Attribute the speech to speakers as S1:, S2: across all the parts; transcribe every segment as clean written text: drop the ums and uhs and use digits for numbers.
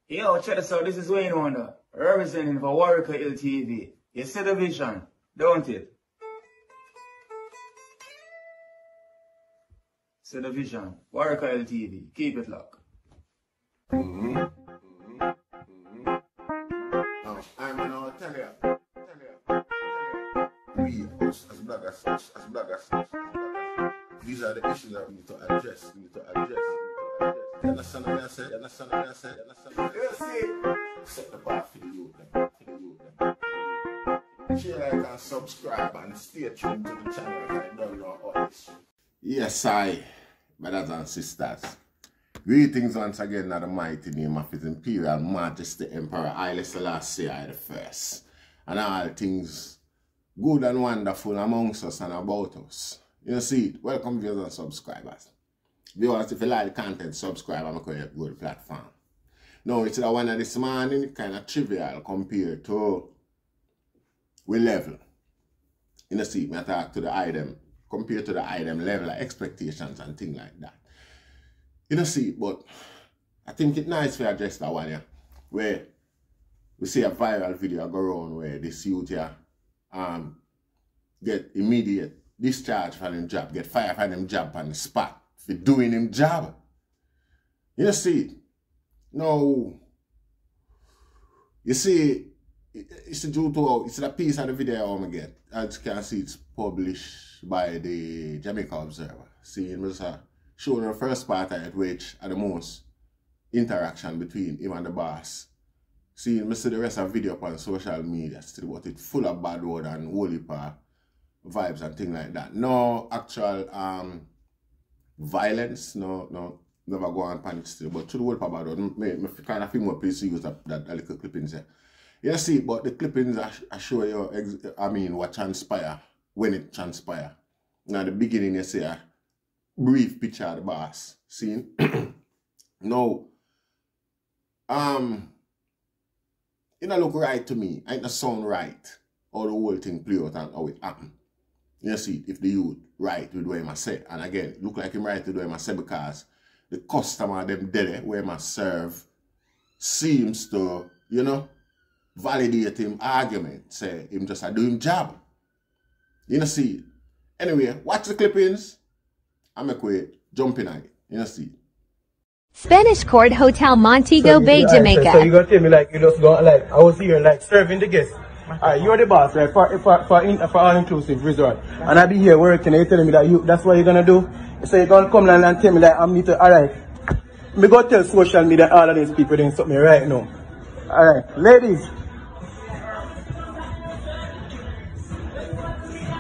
S1: Yo, check this out. This is Wayne Wonder, representing for Warwick LTV. You see the vision, don't it? See the vision. Warwick LTV. Keep it locked.
S2: I'm gonna tell you. We, us as bloggers, these are the issues that we need to address. You understand what I say? You see? Set the bar for the youth. Share, like, and subscribe and stay tuned to the channel right now. All this. Yes, brothers and sisters. Greetings once again in the mighty name of His Imperial Majesty Emperor Haile Selassie I the First, and all things good and wonderful amongst us and about us. You see it? Welcome viewers and subscribers. Viewers, if you like the content, subscribe and make a good platform. Now, it's the one of this morning, kind of trivial compared to we level. You see, me talk to the item, compared to the item level of expectations and things like that. You see, but I think it's nice to address that one here, where we see a viral video go around where this youth here get immediate discharge from him job, get fired from him job on the spot for doing him job. You see, no, you see, it's due to, it's a piece of the video I get. As you can see, it's published by the Jamaican Observer. See, it was showing the first part of it, which are the most interaction between him and the boss. See, I see the rest of the video on social media still, but it's full of bad word and holy vibes and things like that. No actual violence, no, never go on panic still, but to the whole bad word, I kind of feel more pleased to use that little clippings there. You see, but the clippings I show you, what transpire when it transpire. Now, at the beginning, you see a brief picture of the boss. See? No. It don't look right to me. It don't sound right how the whole thing play out and how it happen. You see, if the youth right with what I say, and again, look like him right with what I say because the customer them dead where I serve seems to, validate him argument, say him just a doing job. You see. Anyway, watch the clippings. I make way jump in it. You see.
S3: Spanish Court Hotel Montego Bay, Jamaica.
S4: So you gonna tell me like you just go like I was here like serving the guests. Alright, you're the boss, right? For all inclusive resort. And I be here working and you're telling me that that's what you're gonna do. So you're gonna come and tell me like I'm need to alright. Me go tell social media all of these people doing something right now. Alright, ladies.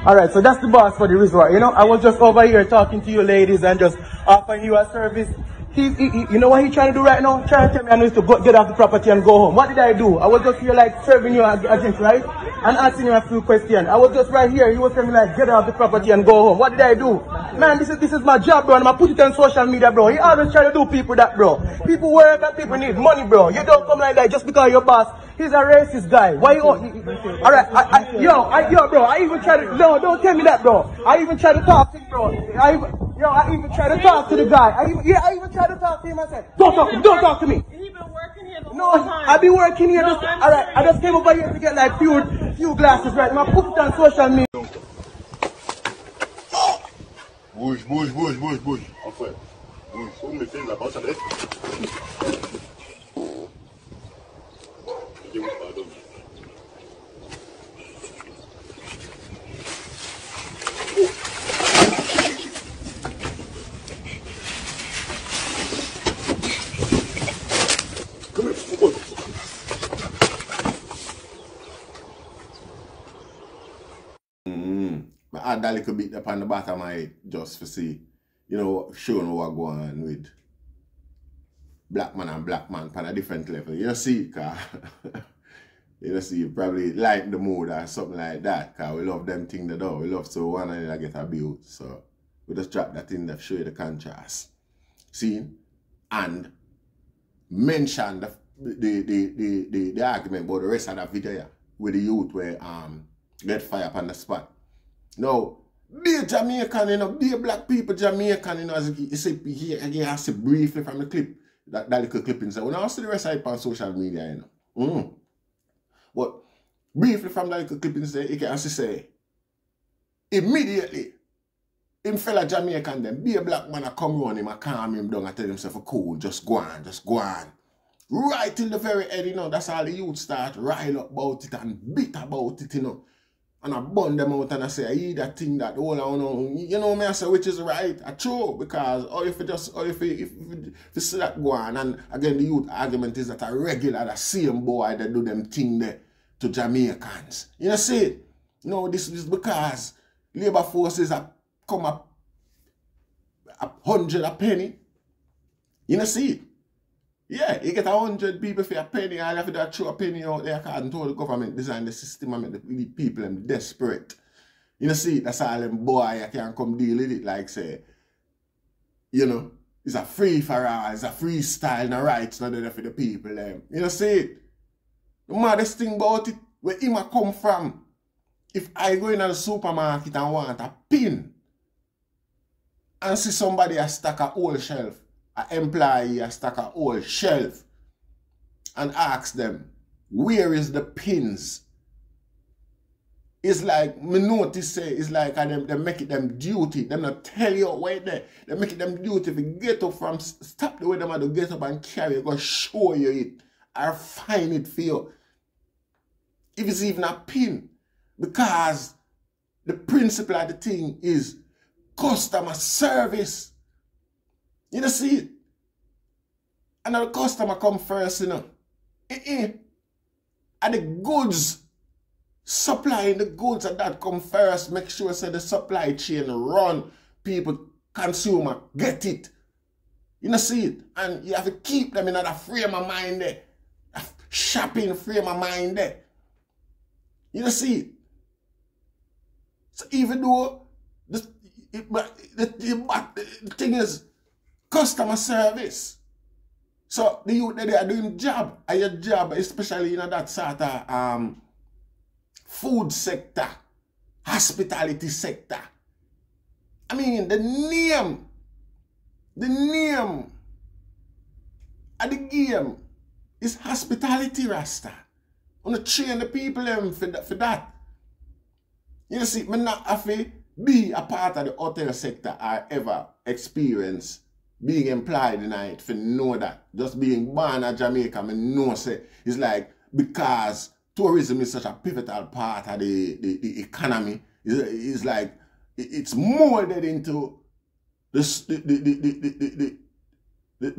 S4: Alright, so that's the boss for the resort. I was just over here talking to you ladies and just offering you a service. You know what he's trying to do right now? Trying to tell me I need to get off the property and go home. What did I do? I was just here like serving you a drink, right? And asking you a few questions. I was just right here. He was telling me like get off the property and go home. What did I do? Man, this is my job, bro, and I'm gonna put it on social media, bro. He always try to do people that, bro. People work and people need money, bro. You don't come like that just because your boss. He's a racist guy. Why you? Alright, yo, bro. I even try to. No, don't tell me that, bro. I even try to talk to him, bro. I even try to talk to the guy. I even try to talk to him. I said, don't talk to me.
S5: He been working here the whole time.
S4: I be working here. Alright, I just came over here to get like few glasses, right? I'm gonna put it on social media.
S2: Bouge. Enfin, bouge. Faut me faire la passe avec. Pardon. I add that little bit up on the bottom of my head just to see, showing what go on with black man and black man on a different level. You see, cause you probably like the mood or something like that, cause we love them things that do. We love to one another get abused. So we just drop that in there, show you the contrast. See? And mention the argument about the rest of the video with the youth where get fire on the spot. Now, be Jamaican, be black people Jamaican, as you see here, again, I see briefly from the clip. that little clipping. So when I see the rest of it on social media, you know. But briefly from that little clipping, you can actually say, immediately, him fella Jamaican them, be a black man a come round him and calm him down and tell himself, cool, just go on, just go on. Right till the very end, you know, that's all the youth start rile up about it and beat about it, you know. And I burn them out and I say, I hear that thing that all I know, you know me, I say, which is right, I true, because if you see that go on, and again the youth argument is that a regular, the same boy that do them thing there to Jamaicans. You know, see it? You know, this is because labor forces are come up 100 a penny. You know, see it? Yeah, you get 100 people for a penny, all you have to do throw a penny out there according to the government design the system and make the people them desperate. You know, see, that's all them boy you can't come deal with it like say, you know, it's a free for all, it's a freestyle, no rights, not there for the people them. You know, see it? The maddest thing about it, where him a come from, if I go in the supermarket and want a pin and see somebody a stack a whole shelf, an employee a stack a whole shelf and ask them, where is the pins? It's like, me notice say, it's like they make it them duty. Them not tell you where there. They make it them duty. If you get up from, stop the way them to get up and carry it, go show you it or find it for you. If it's even a pin. Because the principle of the thing is customer service. You know, see it? And the customer come first, you know. And the goods, supplying the goods and that come first. Make sure so the supply chain run. People, consumer, get it. You know, see it? And you have to keep them in that frame of mind there. Shopping frame of mind there. You know, see it? So even though the thing is, customer service. So the youth they are doing job. And your job, especially in that sort of food sector, hospitality sector. I mean, the name of the game is hospitality, Rasta. I want to train the people for that. You know, see, I not have to be a part of the hotel sector or ever experience being employed in it for know that. Just being born in Jamaica, I know say it's like because tourism is such a pivotal part of the economy. It's like it's molded into the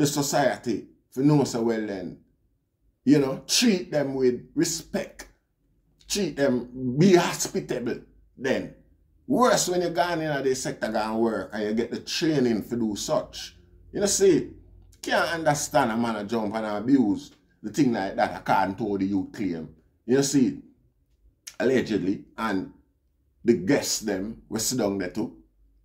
S2: society for know so well then. You know, treat them with respect. Treat them, be hospitable then. Worse when you're gone in the sector and work and you get the training to do such. You know, see, can't understand a man a jump and abuse the thing like that according to the youth claim. You know, see, allegedly, and the guests them were sit down there too.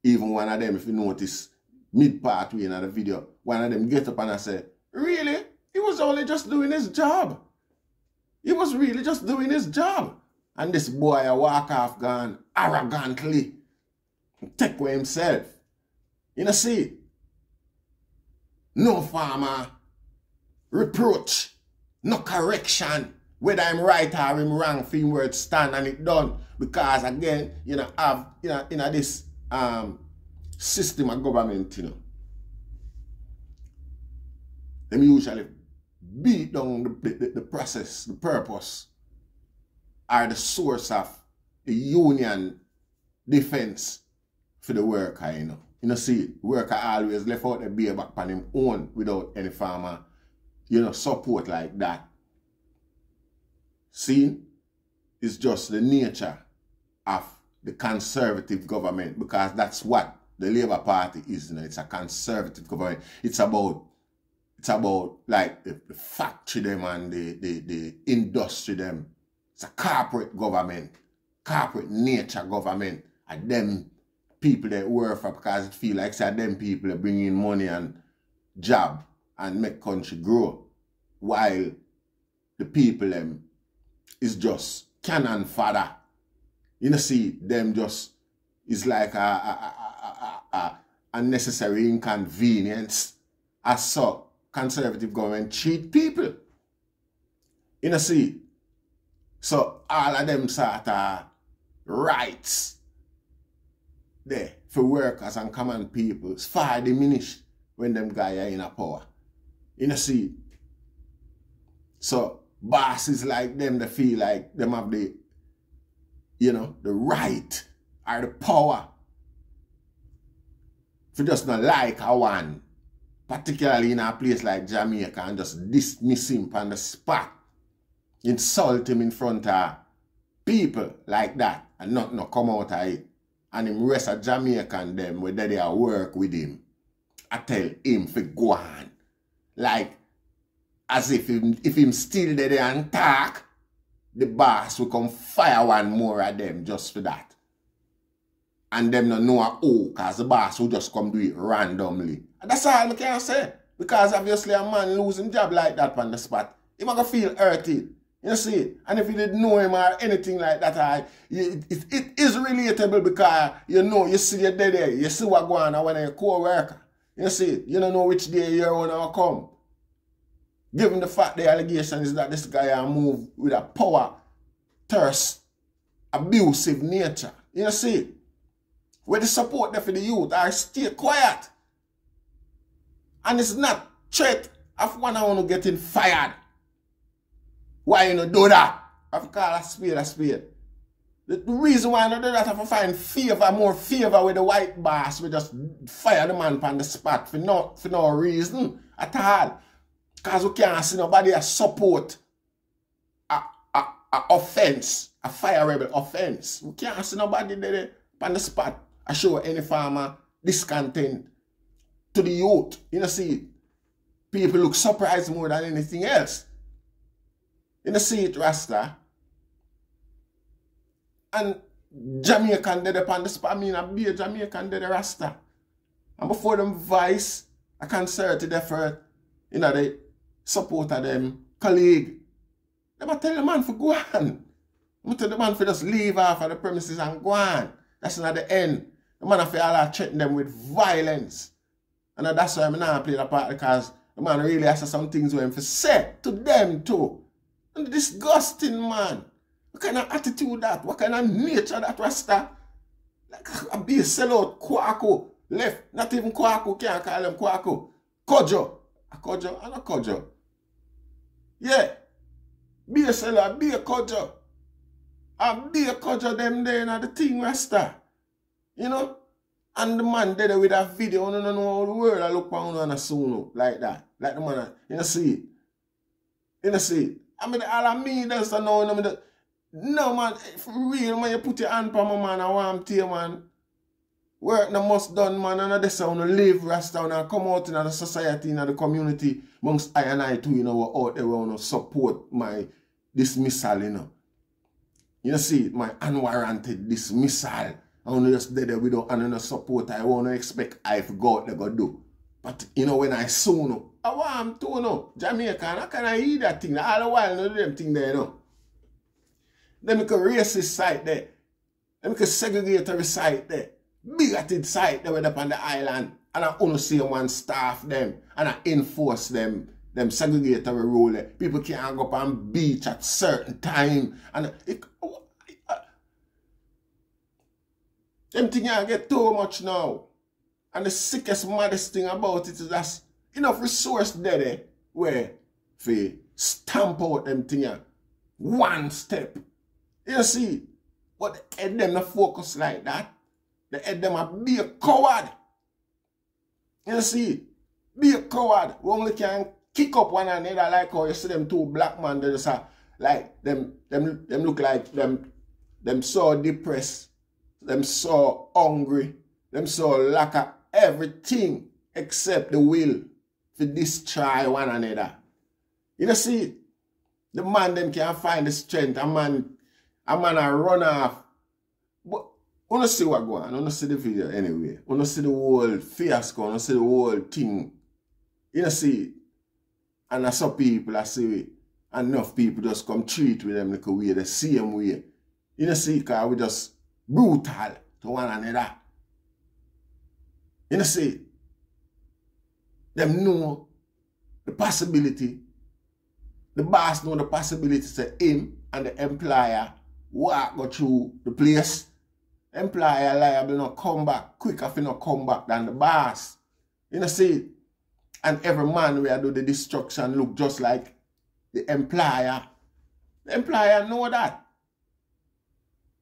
S2: Even one of them, if you notice, mid-part way in the video, one of them get up and I say, really? He was only just doing his job. He was really just doing his job. And this boy walk off gone arrogantly. Take away himself. You know, see? No farmer reproach, no correction, whether I'm right or I'm wrong, for him word stand and it done. Because again, you know, have in this system of government, you know, them usually beat down the process, the purpose, or the source of the union defense for the worker, you know. You know, see, worker always left out the beer back on him own without any farmer, you know, support like that. See, it's just the nature of the conservative government, because that's what the Labour Party is, you know. It's a conservative government. It's about like the factory them and the industry them. It's a corporate government, corporate nature government, and them people that work for because it feel like say them people that bring in money and job and make country grow, while the people them is just cannon fodder. You know, see, them just is like a unnecessary inconvenience as so. conservative government treat people. You know, see? So all of them sort of rights there for workers and common people is far diminished when them guys are in a power. You know, see? So bosses like them, they feel like them have the, you know, the right or the power for just not like a one, particularly in a place like Jamaica, and just dismiss him on the spot, insult him in front of people like that, and not come out of it. And him rest of Jamaican them, whether they are work with him, I tell him to go on. Like, as if him still there and talk, the boss will come fire one more of them just for that. And them don't know who, because the boss will just come do it randomly. And that's all I can say. Because obviously a man losing job like that on the spot, he might feel hurted. You see? And if you didn't know him or anything like that, it is relatable because you know, you see you're there, you see what going on when you're a co-worker. You see? You don't know which day you're going to come. Given the fact the allegation is that this guy moved with a power, thirst, abusive nature. You see? Where the support there for the youth are stay quiet. And it's not threat of one I want to get him fired. Why you not do that? I have to call a spade a spade. The reason why I don't do that, I have to find more favor with the white boss. We just fire the man on the spot for no reason at all. Because we can't see nobody support a offense, a fire rebel offense. We can't see nobody there on the spot. I show any farmer discontent to the youth. You know, see, people look surprised more than anything else. You know, see it, Rasta. And Jamaican did upon the spot. I mean, I be a Jamaican did a Rasta. And before them voice a concerted effort, you know, they support of them colleague. They might tell the man for go on. They tell the man for just leave off of the premises and go on. That's not the end. The man have to all threaten them with violence. And that's why I'm not playing the part, because the man really has some things with him to say to them too. And disgusting, man. What kind of attitude that? What kind of nature that Rasta? Like a be a sellout, Kwaku. Left. Not even Kwaku, can't call him Kwaku. Kojo. A Kojo and a Kojo. Yeah. Be a sellout, be a Kojo. And be a Kojo them there in the thing Rasta. You know? And the man there with a video, you don't know how the world I look on and soon like that. Like the man, you know see it. You know see it. I mean, all of me does to know, no man, for real, man, you put your hand on my man, I want to man. Work no must done, man, and that's how you live, Rasta, and come out in the society, in the community, amongst I and I too, you know, out there, want to support my dismissal, you know. You know, see, my unwarranted dismissal. I want to just there without any support. I want to expect I forgot they go do. But, you know, when I saw, no, I want to know. Jamaican, how can I eat that thing? All the while, no, them thing there, no. Then we can racist site there. Then we can segregatory site there. Bigoted site there up on the island. And I only see one staff them. And I enforce them segregatory rule there. People can't go up on beach at certain time. And them things get too much now. And the sickest, maddest thing about it is that enough resource there where we stamp out them things one step. You see, but the head them not focus like that. The head them a be a coward. You see, be a coward. We only can kick up one another like how you see them two black men, they just like them look like them so depressed. Them so hungry, them so lack of everything except the will to destroy one another. You know, see, the man them can't find the strength. A man a run off. But you don't see what going on. You don't see the video anyway. You don't see the whole fiasco. You don't see the whole thing. You know, see, and that's some people I see it. Enough people just come treat with them like a way, the same way. You know, see, because we just brutal to one another. You know, see, them know the possibility, the boss know the possibility say him and the employer walk go through the place. Employer liable not come back quicker if he not come back than the boss. You know, see it? And every man where do the destruction look just like the employer. The employer know that.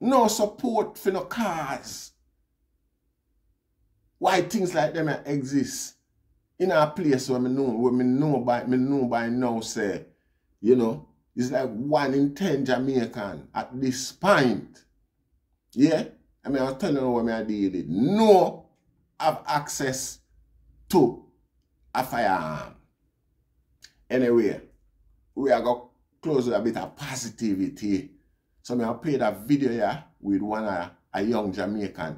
S2: No support for no cause. Why things like them exist in a place where me know by now say, you know, it's like 1 in 10 Jamaican at this point. Yeah? I mean, I was telling you what I did. No have access to a firearm. Anyway, we are going to close with a bit of positivity. So I played a video here with a young Jamaican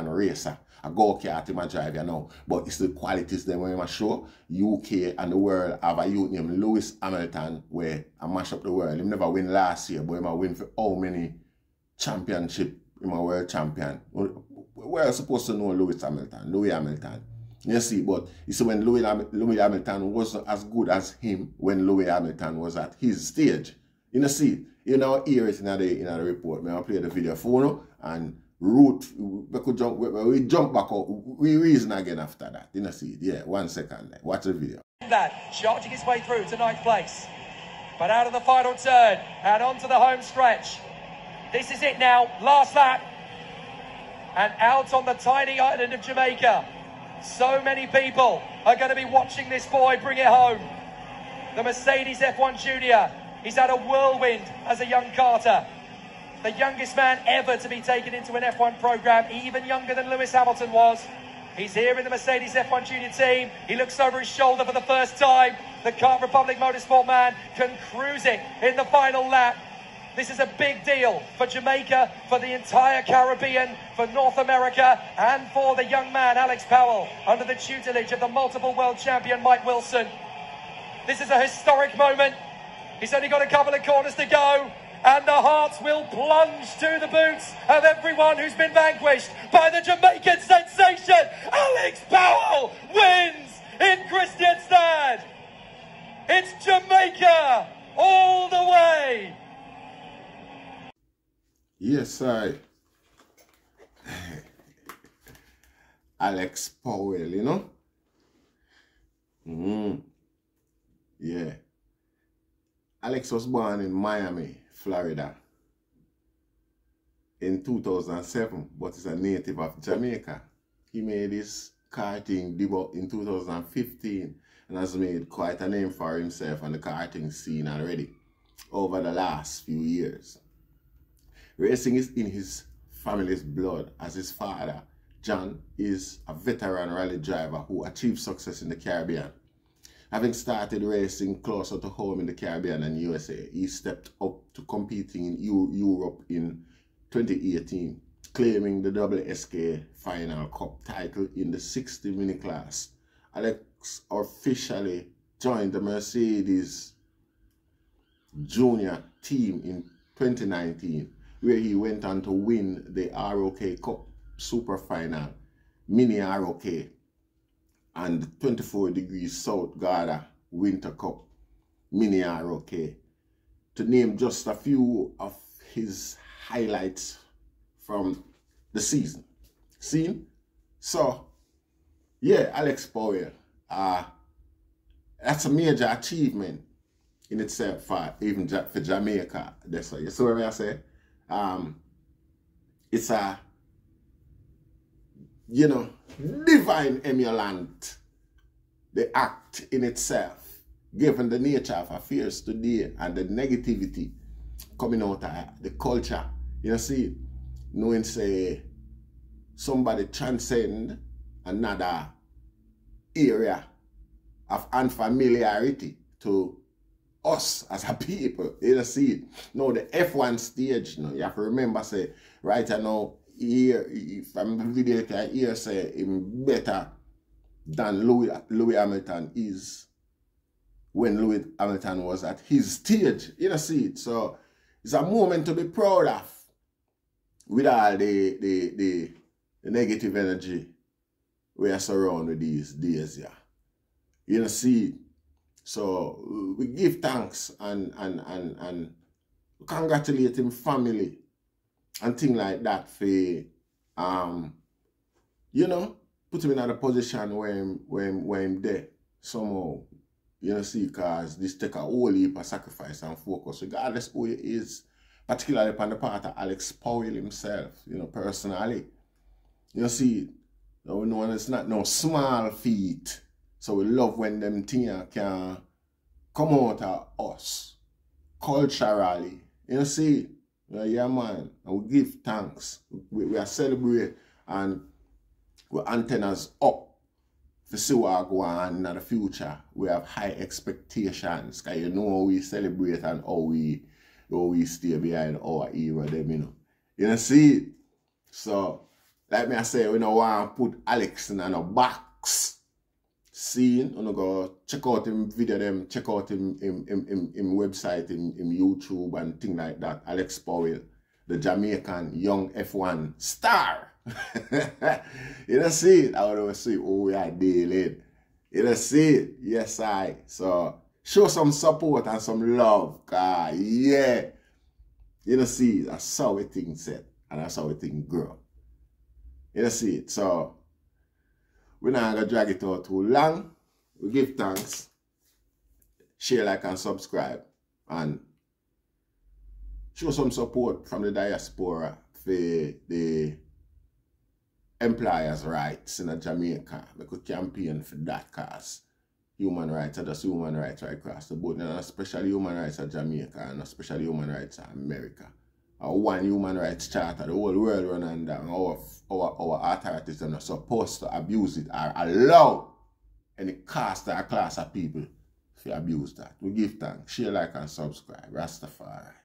S2: racer. I go kart him a drive, you know. But it's the qualities that when I show UK and the world have a youth named Lewis Hamilton where I mash up the world. He never win last year, but he might win for how many championship in my world champion. We're supposed to know Louis Hamilton. You see, but you see when Louis Hamilton wasn't as good as him when Louis Hamilton was at his stage. You know, see, you know, hear it in the report. I'll play the video for you and root. We jump back up. We reason again after that. You know, see it. Yeah, 1 second. Watch the video.
S6: That charging his way through to 9th place, but out of the final turn and onto the home stretch. This is it now, last lap, and out on the tiny island of Jamaica. So many people are going to be watching this boy bring it home. The Mercedes F1 Junior. He's had a whirlwind as a young karter. The youngest man ever to be taken into an F1 program, even younger than Lewis Hamilton was. He's here in the Mercedes F1 Junior team. He looks over his shoulder for the first time. The Kart Republic Motorsport man can cruise it in the final lap. This is a big deal for Jamaica, for the entire Caribbean, for North America, and for the young man, Alex Powell, under the tutelage of the multiple world champion, Mike Wilson. This is a historic moment. He's only got a couple of corners to go, and the hearts will plunge to the boots of everyone who's been vanquished by the Jamaican sensation. Alex Powell wins in Christianstad. It's Jamaica all the way.
S2: Yes, Alex Powell, you know? Yeah. Alex was born in Miami, Florida in 2007, but is a native of Jamaica. He made his karting debut in 2015 and has made quite a name for himself on the karting scene already over the last few years. Racing is in his family's blood, as his father, John, is a veteran rally driver who achieved success in the Caribbean. Having started racing closer to home in the Caribbean and USA, he stepped up to competing in Europe in 2018, claiming the WSK Final Cup title in the 60 mini class. Alex officially joined the Mercedes Junior team in 2019, where he went on to win the ROK Cup Super Final, Mini ROK, and 24 Degrees South Garda Winter Cup, Mini ROK, to name just a few of his highlights from the season. See? So, yeah, Alex Powell, that's a major achievement in itself for even for Jamaica. That's what you see what I say. It's a, you know, divine emulant, the act in itself, given the nature of affairs today and the negativity coming out of the culture. You see, knowing say somebody transcend another area of unfamiliarity to us as a people. You see it. No, the F1 stage, you know, you have to remember, say, right now, here, from the video, you can hear, say, him better than Louis Hamilton is when Louis Hamilton was at his stage. You know, see it. So, it's a moment to be proud of with all the negative energy we are surrounded with these days, yeah. You know, see. So we give thanks and congratulate him family and things like that for you know, put him in a position where him there somehow. You know, see, because this take a whole heap of sacrifice and focus, regardless who he is, particularly upon the part of Alex Powell himself, you know, personally. You know, see, we know it's not no small feat. So we love when them things can come out of us culturally. You know, see, yeah, man, and we give thanks. We are celebrate and we antennas up to see what go on in the future. We have high expectations, because you know how we celebrate and how we stay behind our era, them, you know. You know, see? So, like me I say, we don't want to put Alex in a box. See, you know, go check out him video, them, check out him website, him YouTube and things like that. Alex Powell, the Jamaican young F1 star. You don't see it? I would see, oh, we are dealing. You don't see it? Yes, I. So, show some support and some love. Yeah. You don't see it? That's how we think set. And that's how we think grow. You don't see it? So, we're not going to drag it out too long. We give thanks. Share, like, and subscribe. And show some support from the diaspora for the employers' rights in Jamaica. We could campaign for that cause. Human rights are just human rights right across the board. And especially human rights in Jamaica and especially human rights in America. One human rights charter, the whole world run under, and our authorities are not supposed to abuse it or allow any caste or class of people to abuse that. We give thanks. Share, like, and subscribe. Rastafari.